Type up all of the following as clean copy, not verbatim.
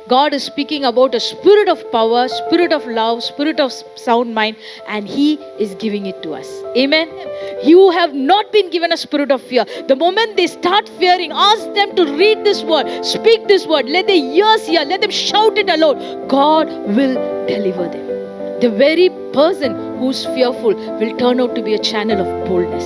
God is speaking about a spirit of power, spirit of love, spirit of sound mind, and He is giving it to us. Amen. You have not been given a spirit of fear. The moment they start fearing, ask them to read this word, speak this word, let their ears hear, let them shout it aloud. God will deliver them. The very person who's fearful will turn out to be a channel of boldness.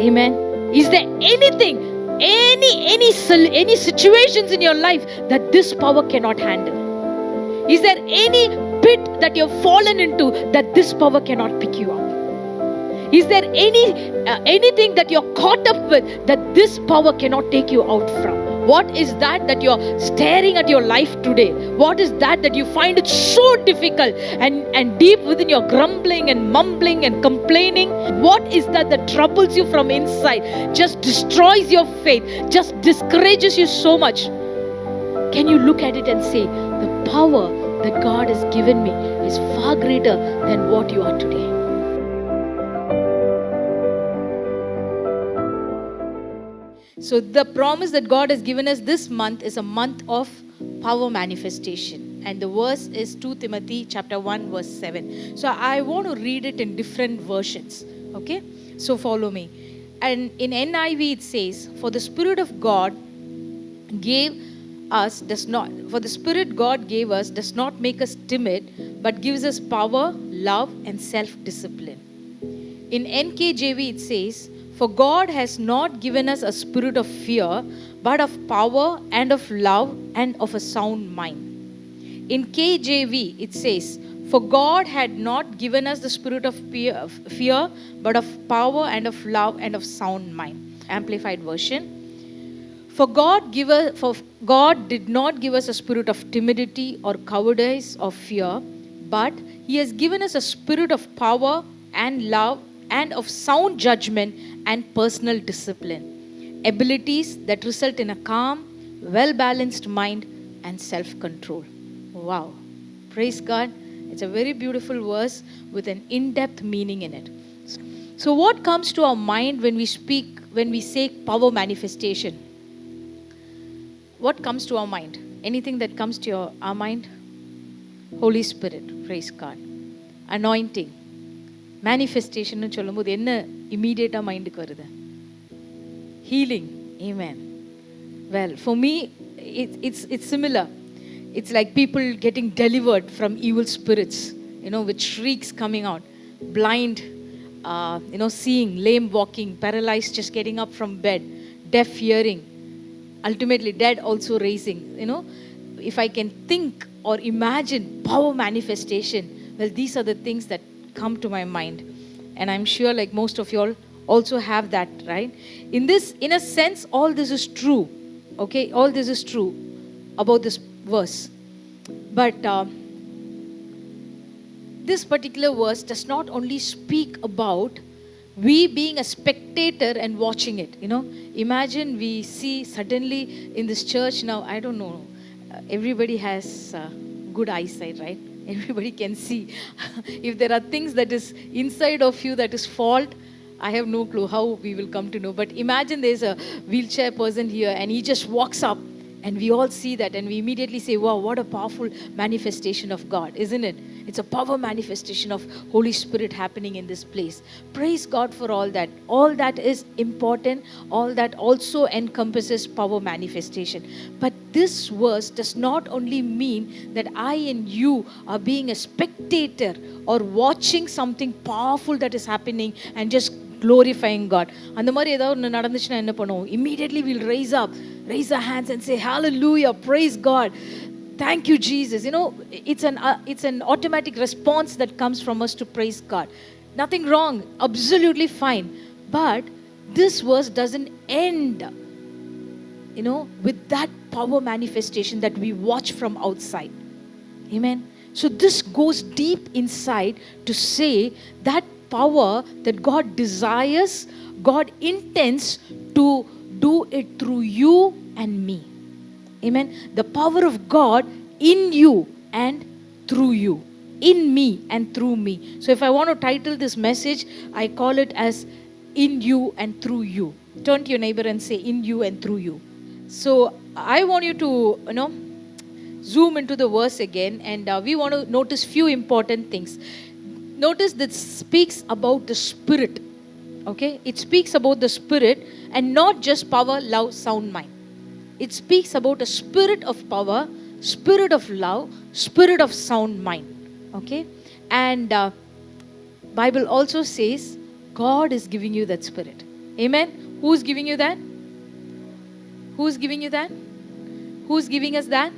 Amen. Is there anything, any situations in your life that this power cannot handle? Is there any pit that you've fallen into that this power cannot pick you up? Is there anything that you're caught up with that this power cannot take you out from? What is that you're staring at your life today? What is that you find it so difficult and deep within your grumbling and mumbling and complaining? What is that troubles you from inside, just destroys your faith, just discourages you so much? Can you look at it and say, the power that God has given me is far greater than what you are today? So the promise that God has given us this month is a month of power manifestation. And the verse is 2 Timothy chapter 1 verse 7. So I want to read it in different versions. Okay? So follow me. And in NIV it says, for the Spirit God gave us does not make us timid, but gives us power, love, and self-discipline. In NKJV it says, for God has not given us a spirit of fear, but of power and of love and of a sound mind. In KJV, it says, for God had not given us the spirit of fear, but of power and of love and of sound mind. Amplified version. For God did not give us a spirit of timidity or cowardice or fear, but He has given us a spirit of power and love and of sound judgment and personal discipline, abilities that result in a calm, well-balanced mind and self-control. Wow. Praise God. It's a very beautiful verse with an in-depth meaning in it. So what comes to our mind when we say power manifestation? What comes to our mind? Anything that comes to our mind? Holy Spirit. Praise God. Anointing. Manifestation சொல்லும்போது என்ன immediate மைண்டுக்கு வருது? Healing. Amen. Well, for me, it's similar. It's like people getting delivered from evil spirits, with shrieks coming out, blind, seeing, lame walking, paralyzed just getting up from bed, deaf hearing, ultimately dead also raising. If I can think or imagine power manifestation, well, these are the things that come to my mind, and I'm sure like most of you all also have that, right? In a sense, all this is true. Okay, all this is true about this verse, but this particular verse does not only speak about we being a spectator and watching it. Imagine we see suddenly in this church now, I don't know, everybody has good eyesight, right? Everybody can see. If there are things that is inside of you that is fault, I have no clue how we will come to know. But imagine there's a wheelchair person here and he just walks up and we all see that and we immediately say, wow, what a powerful manifestation of God, isn't it? It's a power manifestation of Holy Spirit happening in this place. Praise God for all that. All that is important. All that also encompasses power manifestation. But this verse does not only mean that I and you are being a spectator or watching something powerful that is happening and just glorifying God. அந்த மாதிரி ஏதாவது ஒன்று நடந்துச்சுன்னா என்ன பண்ணுவோம்? Immediately we'll raise our hands and say, hallelujah, praise God. Thank you, Jesus. It's an automatic response that comes from us to praise God. Nothing wrong. Absolutely fine. But this verse doesn't end, with that power manifestation that we watch from outside. Amen. So this goes deep inside to say that power that God desires, God intends to do it through you and me. Amen. The power of God in you and through you. In me and through me. So if I want to title this message, I call it as in you and through you. Turn to your neighbor and say in you and through you. So I want you to, zoom into the verse again, and we want to notice few important things. Notice that speaks about the Spirit. Okay, it speaks about the Spirit and not just power, love, sound mind. It speaks about a spirit of power, spirit of love, spirit of sound mind. Okay, and Bible also says God is giving you that spirit. Amen. Who's giving you that? Who's giving you that? Who's giving us that?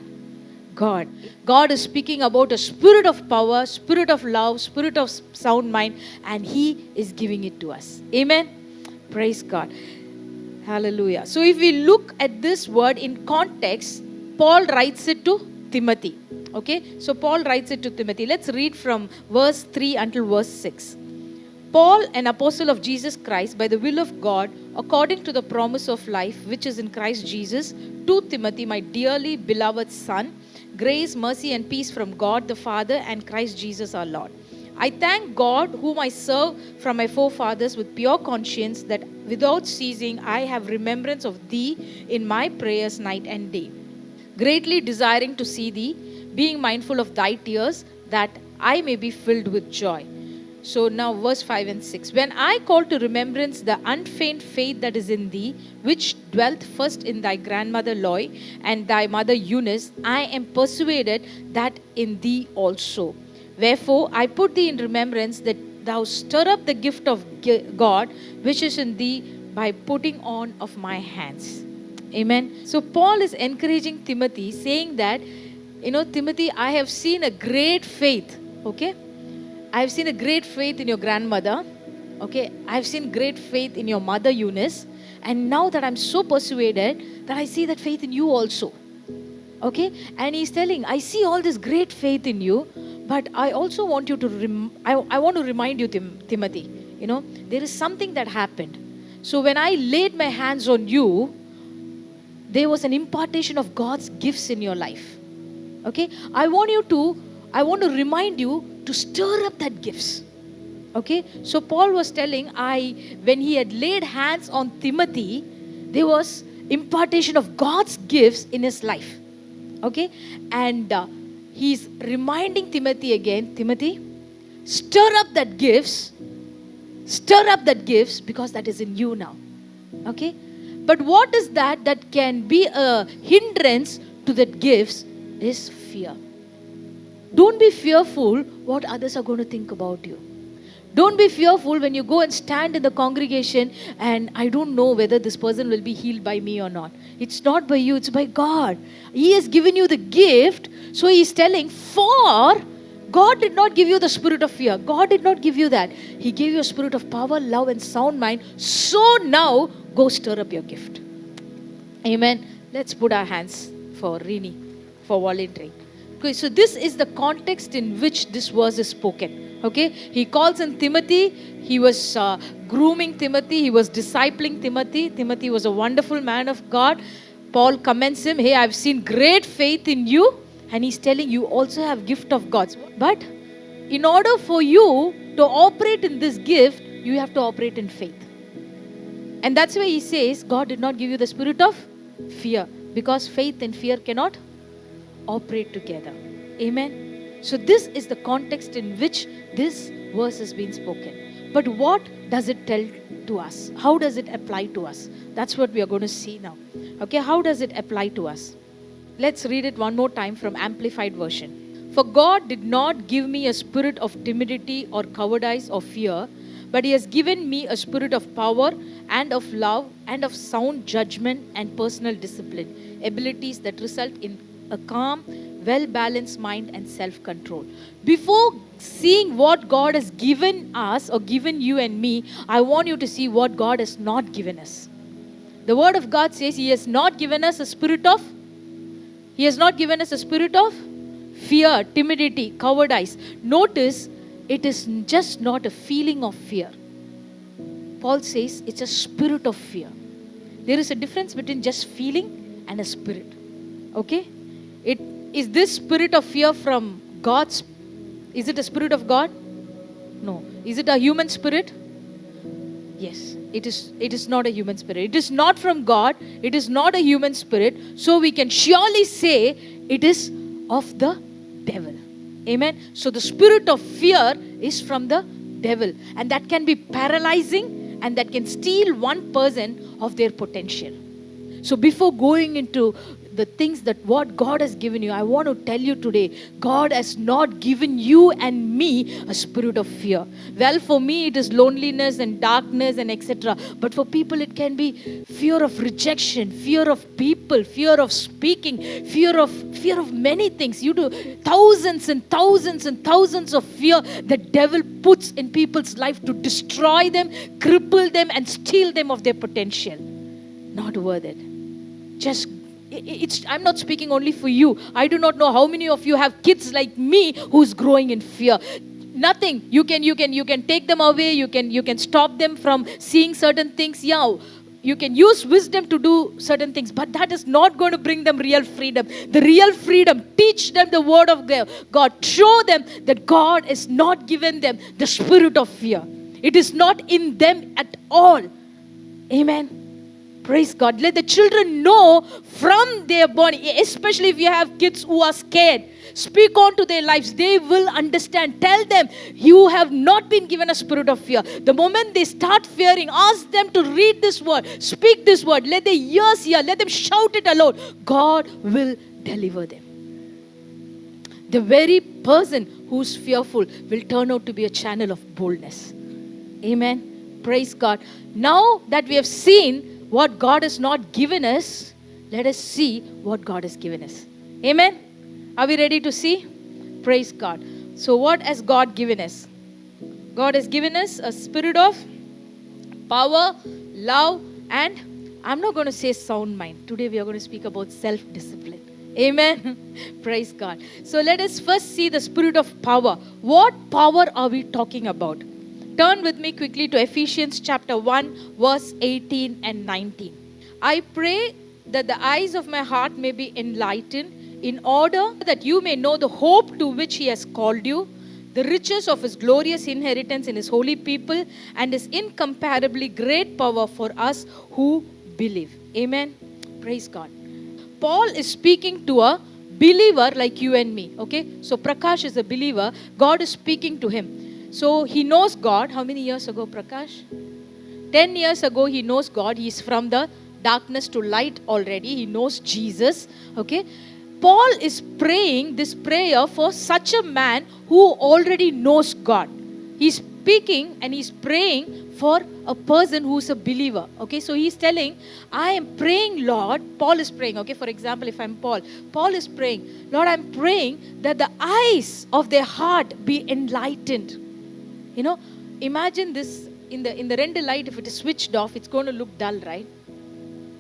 God. God is speaking about a spirit of power, spirit of love, spirit of sound mind, and He is giving it to us. Amen. Praise God. Hallelujah. So if we look at this word in context, Paul writes it to Timothy. Okay. So Paul writes it to Timothy. Let's read from verse 3 until verse 6. Paul, an apostle of Jesus Christ, by the will of God, according to the promise of life which is in Christ Jesus, to Timothy, my dearly beloved son, grace, mercy, and peace from God the Father and Christ Jesus our Lord. I thank God, whom I serve from my forefathers with pure conscience, that without ceasing I have remembrance of thee in my prayers night and day, greatly desiring to see thee, being mindful of thy tears, that I may be filled with joy. So now verse 5 and 6. When I call to remembrance the unfeigned faith that is in thee, which dwelt first in thy grandmother Loy and thy mother Eunice, I am persuaded that in thee also. Wherefore I put thee in remembrance that thou stir up the gift of God which is in thee by putting on of my hands. Amen. So Paul is encouraging Timothy, saying that, Timothy, I have seen a great faith. Okay. I have seen a great faith in your grandmother. Okay. I have seen great faith in your mother Eunice. And now that I'm so persuaded that I see that faith in you also. Okay. And he's telling, I see all this great faith in you, but I also want you to, I want to remind you, Timothy, there is something that happened. So when I laid my hands on you, there was an impartation of God's gifts in your life. Okay. I want to remind you to stir up that gifts. Okay. So Paul was telling, when he had laid hands on Timothy, there was impartation of God's gifts in his life. Okay. And he's reminding Timothy again, Timothy, stir up that gifts, because that is in you now. Okay. But what is that can be a hindrance to that gifts is fear. Don't be fearful what others are going to think about you. Don't be fearful when you go and stand in the congregation and I don't know whether this person will be healed by me or not. It's not by you, it's by God. He has given you the gift. So He's telling, for God did not give you the spirit of fear. God did not give you that. He gave you a spirit of power, love, and sound mind. So now, go stir up your gift. Amen. Let's put our hands for Rini, for volunteering. Okay, so this is the context in which this verse is spoken. Okay, he calls in Timothy. He was grooming Timothy. He was discipling Timothy. Timothy was a wonderful man of God. Paul commends him. Hey, I've seen great faith in you. And he's telling you also have gift of God's. But in order for you to operate in this gift, you have to operate in faith. And that's why he says, God did not give you the spirit of fear. Because faith and fear cannot operate together. Amen. So this is the context in which this verse has been spoken. But what does it tell to us? How does it apply to us? That's what we are going to see now. Okay, how does it apply to us? Let's read it one more time from Amplified Version. For God did not give me a spirit of timidity or cowardice or fear, but He has given me a spirit of power and of love and of sound judgment and personal discipline, abilities that result in a calm, well-balanced mind and self-control. Before seeing what God has given us or given you and me, I want you to see what God has not given us. The Word of God says He has not given us a spirit of fear, timidity, cowardice. Notice, it is just not a feeling of fear. Paul says it's a spirit of fear. There is a difference between just feeling and a spirit. Okay? Is this spirit of fear from God's? Is it a spirit of God? No. Is it a human spirit? Yes. It is not a human spirit. It is not from God. It is not a human spirit. So we can surely say it is of the devil. Amen. So the spirit of fear is from the devil, and that can be paralyzing, and that can steal one person of their potential. So before going into the things that what God has given you, I want to tell you today, God has not given you and me a spirit of fear. Well, for me it is loneliness and darkness and etc. But for people it can be fear of rejection, fear of people, fear of speaking, fear of many things. You do thousands and thousands and thousands of fear the devil puts in people's life to destroy them, cripple them, and steal them of their potential. Not worth it. I'm not speaking only for you. I do not know how many of you have kids like me who's growing in fear. Nothing. You can take them away. You can stop them from seeing certain things. Yeah, you can use wisdom to do certain things, but that is not going to bring them real freedom. The real freedom, teach them the word of God. Show them that God has not given them the spirit of fear. It is not in them at all. Amen. Praise God. Let the children know from their body, especially if you have kids who are scared. Speak on to their lives. They will understand. Tell them, you have not been given a spirit of fear. The moment they start fearing, ask them to read this word. Speak this word. Let their ears hear. Let them shout it aloud. God will deliver them. The very person who's fearful will turn out to be a channel of boldness. Amen. Praise God. Now that we have seen what God has not given us, let us see what God has given us. Amen? Are we ready to see? Praise God. So what has God given us? God has given us a spirit of power, love, and I'm not going to say sound mind. Today we are going to speak about self-discipline. Amen? Praise God. So let us first see the spirit of power. What power are we talking about? Turn with me quickly to Ephesians chapter 1, verse 18 and 19. I pray that the eyes of my heart may be enlightened, in order that you may know the hope to which He has called you, the riches of His glorious inheritance in His holy people, and His incomparably great power for us who believe. Amen. Praise God. Paul is speaking to a believer like you and me. Okay. So Prakash is a believer. God is speaking to him. So he knows God. How many years ago, Prakash? 10 years ago, he knows God. He is from the darkness to light already. He knows Jesus. Okay. Paul is praying this prayer for such a man who already knows God. He's speaking and he's praying for a person who's a believer. Okay. So he's telling, I am praying, Lord. Paul is praying. Okay. For example, if I'm Paul, Paul is praying, Lord, I'm praying that the eyes of their heart be enlightened. You know, imagine this in the render light, if it is switched off, it's going to look dull, right?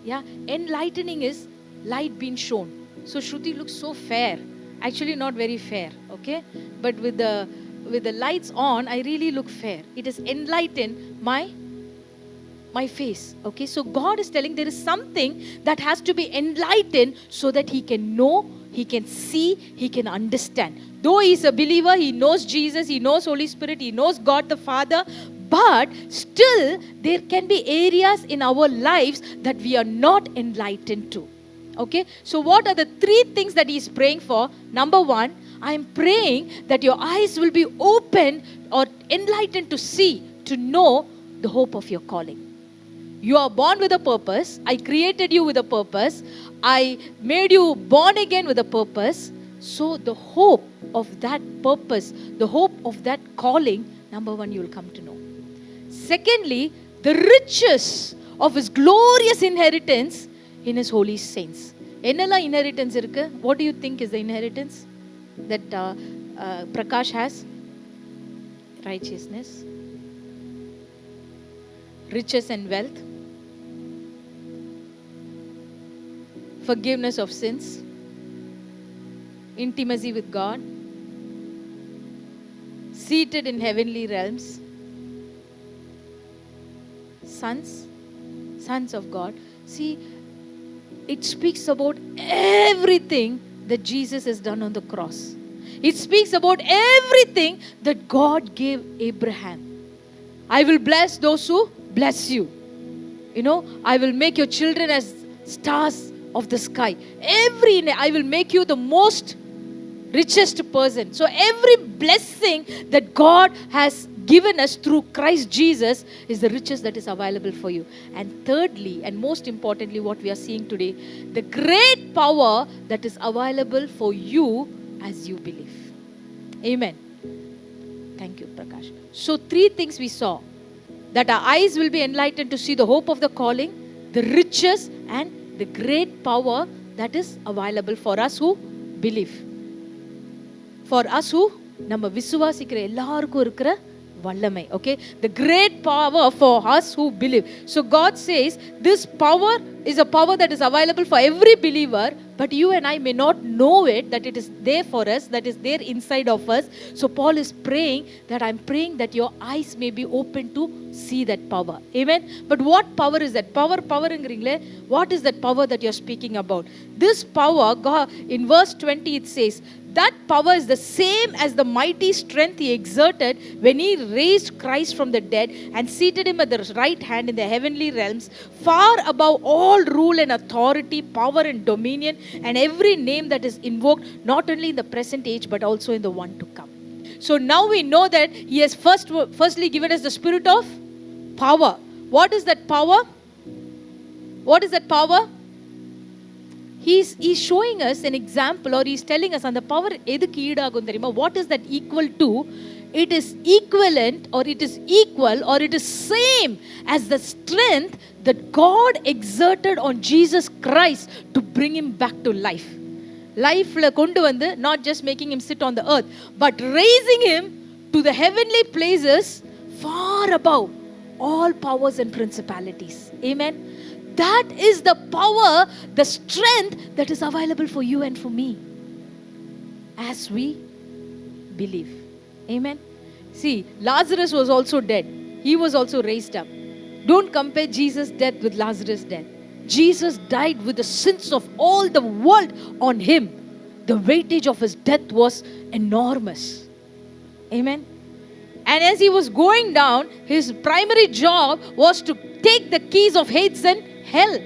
Yeah, enlightening is light being shown. So Shruti looks so fair. Actually not very fair, okay? But with the lights on, I really look fair. It has enlightened my face, okay? So God is telling there is something that has to be enlightened so that He can know, He can see, He can understand. Though he is a believer, he knows Jesus, he knows Holy Spirit, he knows God the Father, but still there can be areas in our lives that we are not enlightened to. Okay, so what are the 3 things that he is praying for? Number 1, I am praying that your eyes will be open or enlightened to see, to know the hope of your calling. You are born with a purpose. I created you with a purpose. I made you born again with a purpose. So the hope of that purpose, the hope of that calling, number 1, you will come to know. Secondly, the riches of His glorious inheritance in His holy saints. Ennala inheritance irukku? What do you think is the inheritance that Prakash has? Righteousness, riches and wealth, forgiveness of sins, intimacy with God, seated in heavenly realms, sons of God. See, it speaks about everything that Jesus has done on the cross. It speaks about everything that God gave Abraham. I will bless those who bless you. You know, I will make your children as stars of the sky. I will make you the most richest person. So every blessing that God has given us through Christ Jesus is the richest that is available for you. And thirdly, and most importantly, what we are seeing today, the great power that is available for you as you believe. Amen. Thank you, Prakash. So 3 things we saw. That our eyes will be enlightened to see the hope of the calling, the riches, and the great power that is available for us who believe. For us who நம்ம விசுவாசிக்கிற எல்லாருக்கும் இருக்கிற வல்லமை. Okay, the great power for us who believe. So God says this power is a power that is available for every believer, but you and I may not know it, that it is there for us, that is there inside of us. So Paul is praying that I'm praying that your eyes may be open to see that power. Amen. But what power is that? Power ங்கறீங்களே, what is that power that you're speaking about? This power, God, in verse 20 it says, that power is the same as the mighty strength he exerted when he raised Christ from the dead and seated him at the right hand in the heavenly realms, far above all rule and authority, power and dominion, and every name that is invoked, not only in the present age, but also in the one to come. So now we know that he has firstly given us the spirit of power. What is that power? What is that power? He's showing us an example, or he's telling us, and the power edukku eedagum theriyuma, what is that equal to? It is equivalent, or it is equal, or it is same as the strength that God exerted on Jesus Christ to bring him back to life. Lifeல கொண்டு வந்து, not just making him sit on the earth, but raising him to the heavenly places far above all powers and principalities. Amen. That is the power, the strength that is available for you and for me as we believe. Amen. See, Lazarus was also dead. He was also raised up. Don't compare Jesus' death with Lazarus' death. Jesus died with the sins of all the world on him. The weightage of his death was enormous. Amen. And as he was going down, his primary job was to take the keys of Hades and hell.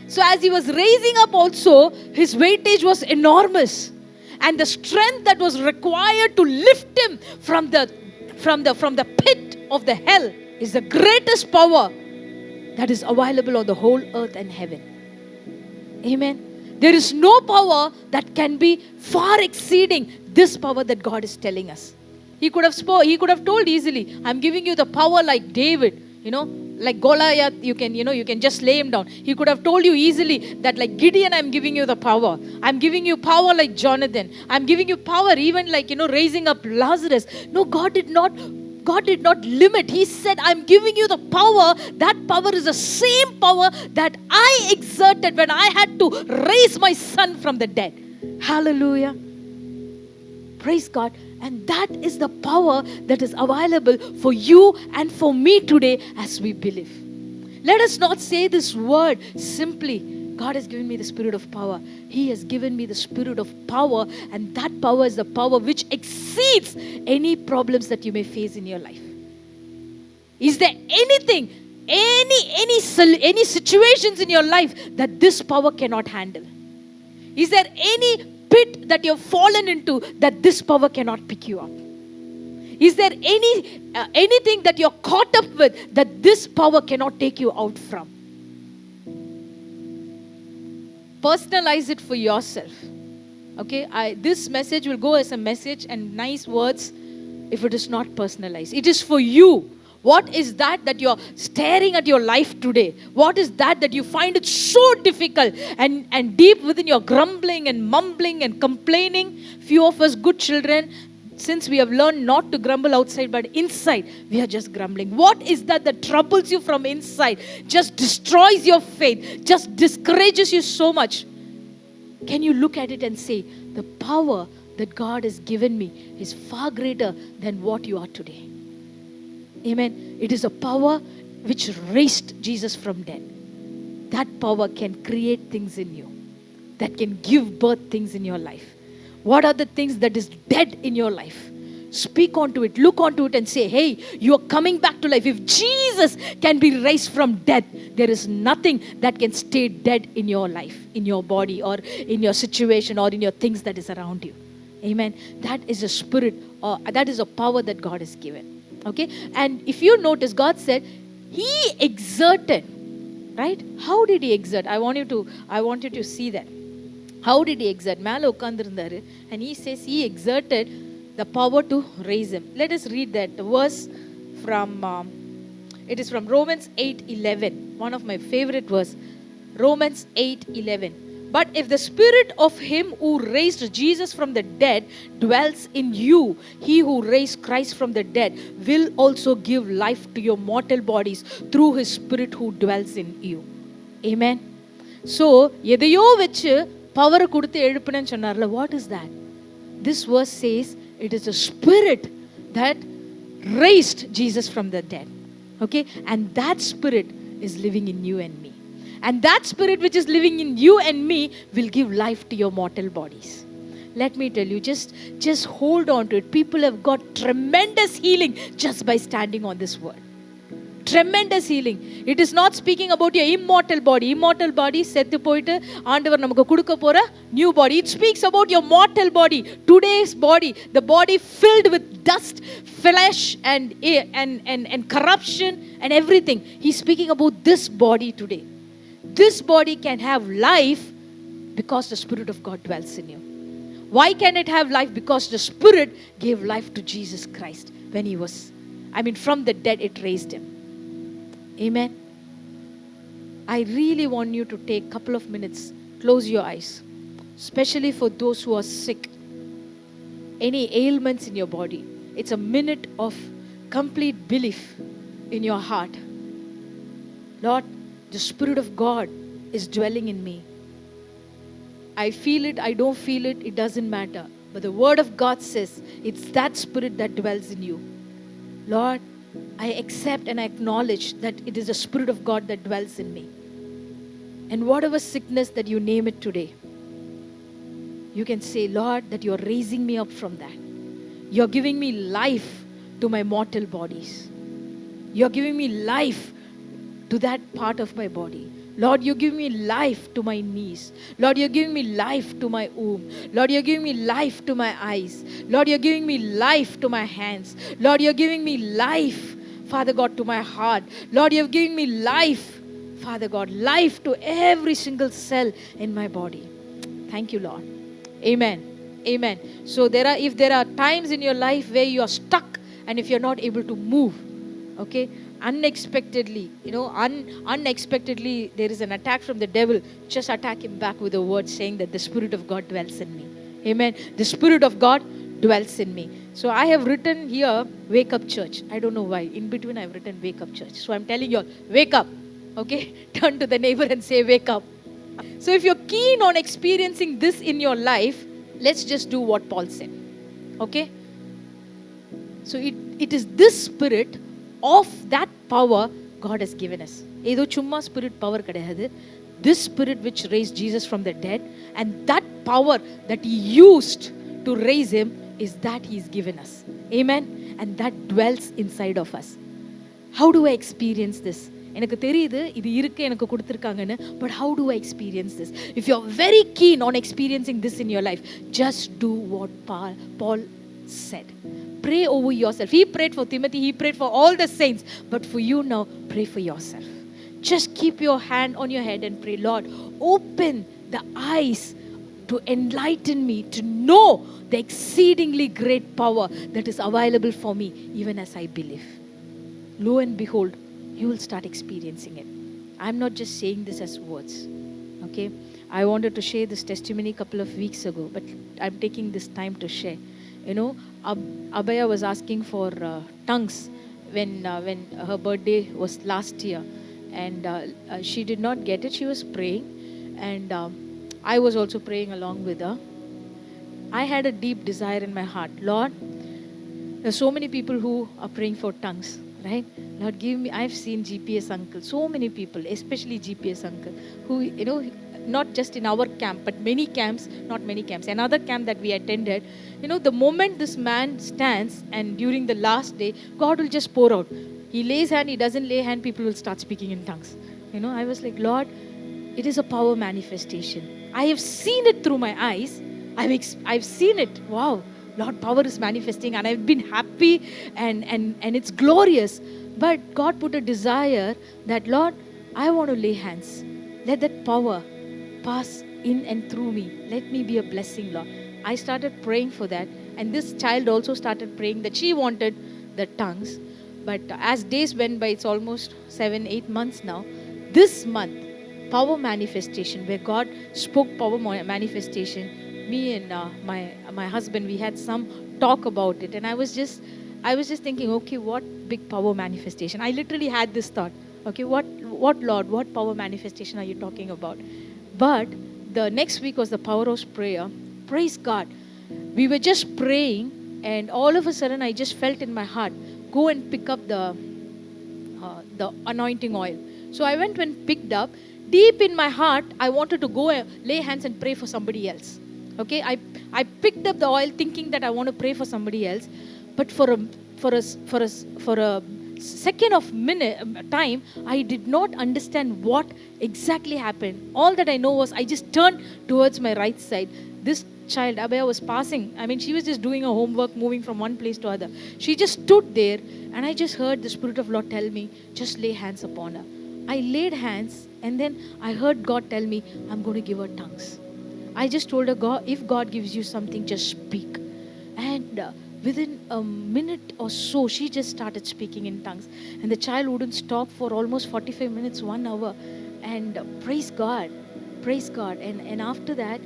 So as he was raising up also, his weightage was enormous. And the strength that was required to lift him from the pit of the hell is the greatest power that is available on the whole earth and heaven. Amen. There is no power that can be far exceeding this power that God is telling us. He could have told easily, I'm giving you the power like David, like Goliath, you can just lay him down. He could have told you easily that like Gideon, I'm giving you the power. I'm giving you power like Jonathan. I'm giving you power even like, raising up Lazarus. No, God did not limit. He said, I'm giving you the power. That power is the same power that I exerted when I had to raise my son from the dead. Hallelujah. Praise God. And that is the power that is available for you and for me today as we believe. Let us not say this word simply, God has given me the spirit of power. He has given me the spirit of power, and that power is the power which exceeds any problems that you may face in your life. Is there anything, any situations in your life that this power cannot handle? Is there any pit that you've fallen into that this power cannot pick you up? Is there anything that you're caught up with that this power cannot take you out from? Personalize it for yourself. Okay, this message will go as a message and nice words if it is not personalized. It is for you. What is that you're staring at your life today? What is that you find it so difficult and deep within your grumbling and mumbling and complaining? Few of us good children, since we have learned not to grumble outside, but inside we are just grumbling. What is that troubles you from inside? Just destroys your faith, just discourages you so much. Can you look at it and say, the power that God has given me is far greater than what you are today? Amen. It is a power which raised Jesus from dead. That power can create things in you, that can give birth things in your life. What are the things that is dead in your life? Speak onto it, look onto it and say, hey, you are coming back to life. If Jesus can be raised from death, there is nothing that can stay dead in your life, in your body, or in your situation, or in your things that is around you. Amen. That is a spirit, that is a power that God has given. Okay. And if you notice, God said he exerted, right? How did he exert? I want you to see that. How did he exert? மேல உட்கார்ந்திருந்தாரு, and he says he exerted the power to raise him. Let us read that verse from it is from Romans 8:11, one of my favorite verse. Romans 8:11. But if the spirit of him who raised Jesus from the dead dwells in you, he who raised Christ from the dead will also give life to your mortal bodies through his spirit who dwells in you. Amen. So எதையோ வெச்சு power கொடுத்து எழுப்புனேன்னு சொன்னார்ல, what is that? This verse says it is the spirit that raised Jesus from the dead. Okay, and that spirit is living in you and me. And that spirit which is living in you and me will give life to your mortal bodies. Let me tell you, just hold on to it. People have got tremendous healing just by standing on this word. Tremendous healing. It is not speaking about your immortal body. Immortal body settu poitu ஆண்டவர் நமக்கு கொடுக்க போற new body. It speaks about your mortal body, today's body, the body filled with dust, flesh and corruption and everything. He's speaking about this body today. This body can have life because the Spirit of God dwells in you. Why can it have life? Because the Spirit gave life to Jesus Christ when he was, from the dead it raised him. Amen. I really want you to take a couple of minutes, close your eyes, especially for those who are sick, any ailments in your body. It's a minute of complete belief in your heart. Lord, the Spirit of God is dwelling in me. I feel it, I don't feel it, it doesn't matter. But the word of God says it's that Spirit that dwells in you. Lord, I accept and I acknowledge that it is the Spirit of God that dwells in me. And whatever sickness that you name it today, you can say, Lord, that you're raising me up from that. You're giving me life to my mortal bodies. You're giving me life to that part of my body. Lord, you give me life to my knees. Lord, you're giving me life to my womb. Lord, you're giving me life to my eyes. Lord, you're giving me life to my hands. Lord, you're giving me life, Father God, to my heart. Lord, you're giving me life, Father God, life to every single cell in my body. Thank you, Lord. Amen. Amen. So if there are times in your life where you are stuck and if you're not able to move, okay, unexpectedly, unexpectedly there is an attack from the devil, just attack him back with a word saying that the Spirit of God dwells in me. Amen. The Spirit of God dwells in me. So I have written here, Wake Up Church. I don't know why. In between I've written Wake Up Church. So I'm telling you all, wake up. Okay. Turn to the neighbor and say, wake up. So if you're keen on experiencing this in your life, let's just do what Paul said. Okay. So it is this spirit of that power God has given us. ஏதோ சும்மா spirit power கிடையாது. This spirit which raised Jesus from the dead, and that power that he used to raise him is that he's given us. Amen. And that dwells inside of us. How do I experience this? எனக்கு தெரியுது இது இருக்கு எனக்கு கொடுத்திருக்காங்கன்னு, but how do I experience this? If you're very keen on experiencing this in your life, just do what Paul said. Pray over yourself. He prayed for Timothy, he prayed for all the saints, but for you now, pray for yourself. Just keep your hand on your head and pray, Lord, open the eyes to enlighten me to know the exceedingly great power that is available for me even as I believe. Lo and behold, you will start experiencing it. I'm not just saying this as words. Okay? I wanted to share this testimony a couple of weeks ago, but I'm taking this time to share. Abhaya was asking for tongues when her birthday was last year, and she did not get it. She was praying, and I was also praying along with her. I had a deep desire in my heart. Lord, there are so many people who are praying for tongues, right? Lord, give me. I've seen GPS uncle, so many people, especially GPS uncle, who not just in our camp, but many camps, not many camps. Another camp that we attended, the moment this man stands and during the last day, God will just pour out. He lays hand, he doesn't lay hand, people will start speaking in tongues. I was like, Lord, it is a power manifestation. I have seen it through my eyes, I've seen it. Wow, Lord, power is manifesting, and I've been happy, and it's glorious. But God put a desire that, Lord, I want to lay hands. Let that power pass in and through me. Let me be a blessing, Lord. I started praying for that, and this child also started praying that she wanted the tongues. But as days went by, it's almost 7-8 months now. This month, power manifestation, where God spoke power manifestation. Me and my husband, we had some talk about it, and I was just thinking, okay, what big power manifestation? I literally had this thought, okay, what Lord, what power manifestation are you talking about? But the next week was the Power House prayer. Praise God. We were just praying, and all of a sudden I just felt in my heart, go and pick up the anointing oil. So I went and picked up. Deep in my heart, I wanted to go lay hands and pray for somebody else. Okay, I picked up the oil thinking that I want to pray for somebody else, but for a second of time, I did not understand what exactly happened. All that I know was I just turned towards my right side. This child, Abhaya, was passing. I mean, she was just doing her homework, moving from one place to other. She just stood there, and I just heard the Spirit of Lord tell me, just lay hands upon her. I laid hands, and then I heard God tell me, I'm going to give her tongues. I just told her, God, if God gives you something, just speak. And within a minute or so, she just started speaking in tongues. And the child wouldn't stop for almost 45 minutes, 1 hour. And praise God. Praise God. And after that,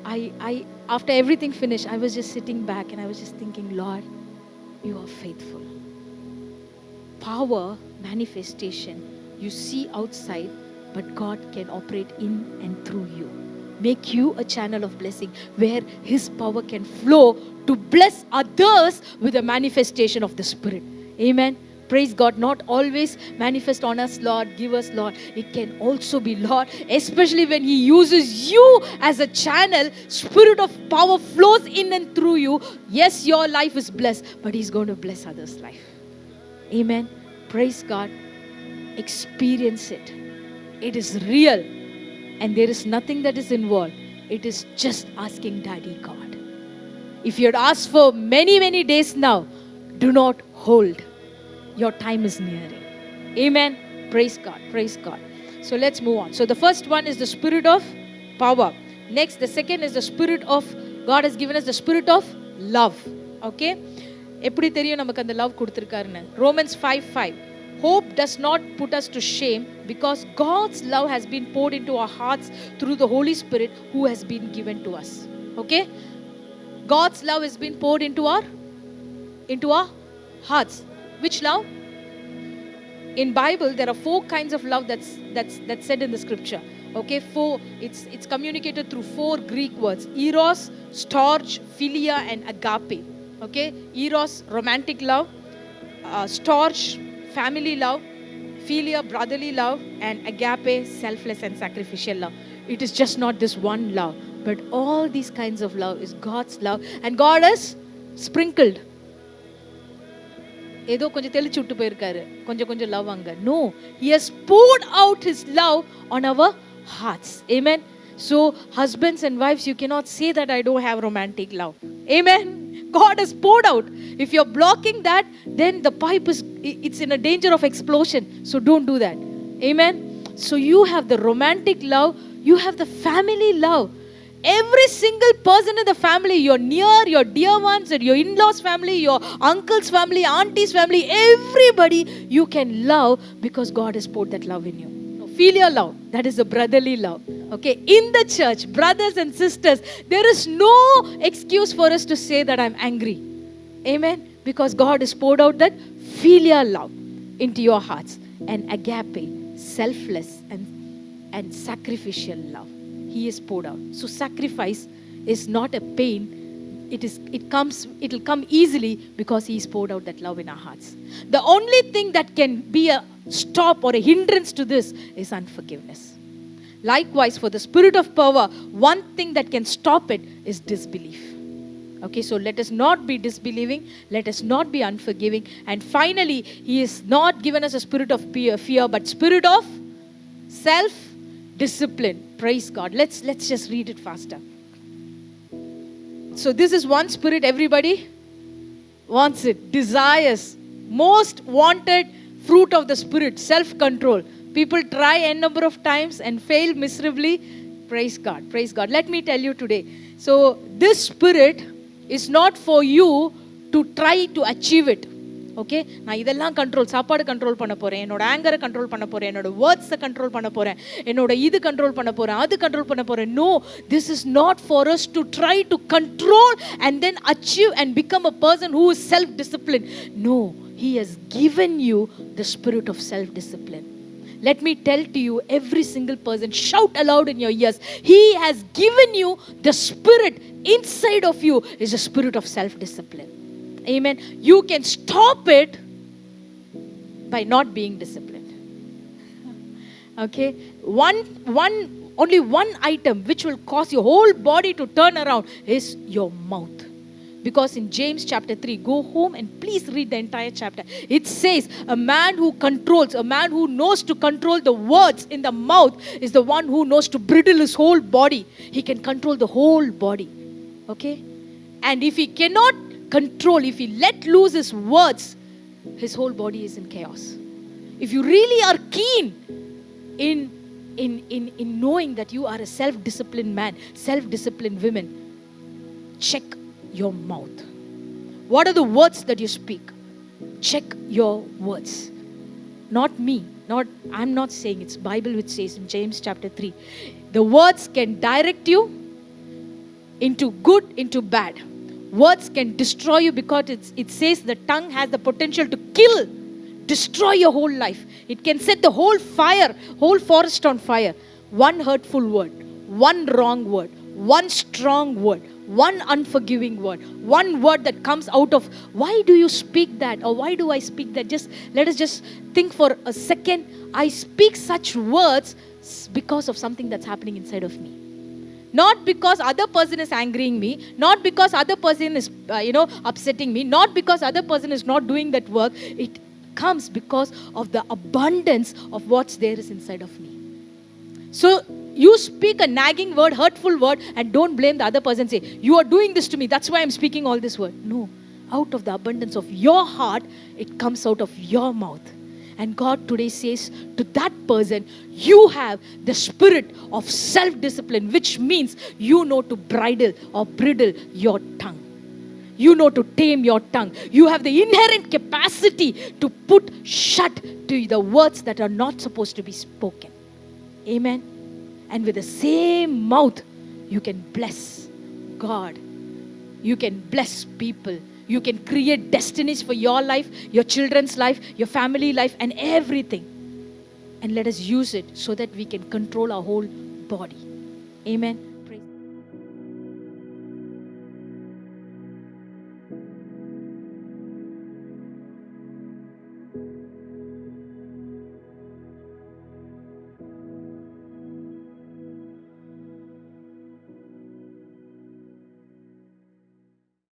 I after everything finished, I was just sitting back and I was just thinking, Lord, you are faithful. Power, manifestation, you see outside, but God can operate in and through you. Make you a channel of blessing where His power can flow to bless others with a manifestation of the Spirit. Amen. Praise God. Not always manifest on us, Lord. Give us, Lord. It can also be, Lord, especially when He uses you as a channel. Spirit of power flows in and through you. Yes, your life is blessed, but He's going to bless others' life. Amen. Praise God. Experience it. It is real. And there is nothing that is involved. It is just asking Daddy God. If you had asked for many, many days now, do not hold. Your time is nearing. Amen. Praise God. Praise God. So let's move on. So the first one is the spirit of power. Next, the second is the spirit of, God has given us the spirit of love. Okay. எப்படி தெரியும் நமக்கு அந்த love கொடுத்திருக்காருன்னு? Romans 5:5. Hope does not put us to shame because God's love has been poured into our hearts through the Holy Spirit who has been given to us. Okay? God's love has been poured into our hearts. Which love? In Bible there are 4 kinds of love that's said in the scripture. Okay, 4. It's communicated through 4 Greek words: eros, storge, philia, and agape. Okay, eros, romantic love; storge, family love; philia, brotherly love; and agape, selfless and sacrificial love. It is just not this one love, but all these kinds of love is God's love, and God has sprinkled. ஏதோ கொஞ்சம் தெளிச்சு விட்டு போயிருக்காரு, கொஞ்சம் love அங்க. No, He has poured out His love on our hearts. Amen. So husbands and wives, you cannot say that I don't have romantic love. Amen. God has poured out. If you're blocking that, then the pipe it's in a danger of explosion. So don't do that. Amen. So you have the romantic love, you have the family love. Every single person in the family, your near, your dear ones, your in-laws family, your uncle's family, auntie's family, everybody you can love because God has poured that love in you. Filial love, that is the brotherly love. Okay, in the church, brothers and sisters, there is no excuse for us to say that I'm angry. Amen. Because God has poured out that filial love into your hearts, and agape, selfless and sacrificial love. He is poured out. So sacrifice is not a pain. It will come easily because He is poured out that love in our hearts. The only thing that can be a stop or a hindrance to this is unforgiveness. Likewise, for the spirit of power, one thing that can stop it is disbelief. Okay, so let us not be disbelieving. Let us not be unforgiving. And finally, He has not given us a spirit of fear, but spirit of self-discipline. Praise God. Let's just read it faster. So this is one spirit everybody wants it, desires. Most wanted fruit of the spirit, self-control. People try n number of times and fail miserably. Praise God, praise God. Let me tell you today. So this spirit is not for you to try to achieve it. Okay, நான் இதெல்லாம் சாப்பாடு control பண்ண போகிறேன், என்னோட ஆங்கரை control பண்ண போகிறேன், என்னோட வேர்ட்ஸை control பண்ண போகிறேன், என்னோட இது கண்ட்ரோல் பண்ண போகிறேன், அது கண்ட்ரோல் பண்ண போகிறேன். No, this is not for us to try to control and then achieve and become a person who is self discipline. No, He has given you the spirit of self-discipline. Let me tell to you, every single person, shout aloud in your ears, He has given you the spirit inside of you is a spirit of self-discipline. Amen. You can stop it by not being disciplined. Okay. Only one item which will cause your whole body to turn around is your mouth. Because in James chapter 3, go home and please read the entire chapter. It says a man who controls, a man who knows to control the words in the mouth is the one who knows to bridle his whole body. He can control the whole body. Okay. And if he cannot control, if he let loose his words, his whole body is in chaos. If you really are keen in knowing that you are a self-disciplined man, self-disciplined woman, check your mouth. What are the words that you speak? Check your words. Not me. I'm not saying, it's Bible which says in James chapter 3. The words can direct you into good, into bad. Words can destroy you because it says the tongue has the potential to kill, destroy your whole life. It can set the whole forest on fire. One hurtful word, one wrong word, one strong word, one unforgiving word, one word that comes out of, why do you speak that? Or why do I speak that? Let us just think for a second. I speak such words because of something that's happening inside of me. Not because other person is angering me, not because other person is upsetting me, not because other person is not doing that work. It comes because of the abundance of what's there is inside of me. So you speak a nagging word, hurtful word, and don't blame the other person. Say, you are doing this to me, that's why I'm speaking all this word. No, out of the abundance of your heart, it comes out of your mouth. And God today says to that person, you have the spirit of self-discipline, which means you know to bridle your tongue. You know to tame your tongue. You have the inherent capacity to put shut to the words that are not supposed to be spoken. Amen. And with the same mouth, you can bless God. You can bless people. You can create destinies for your life, your children's life, your family life, and everything. And let us use it so that we can control our whole body. Amen.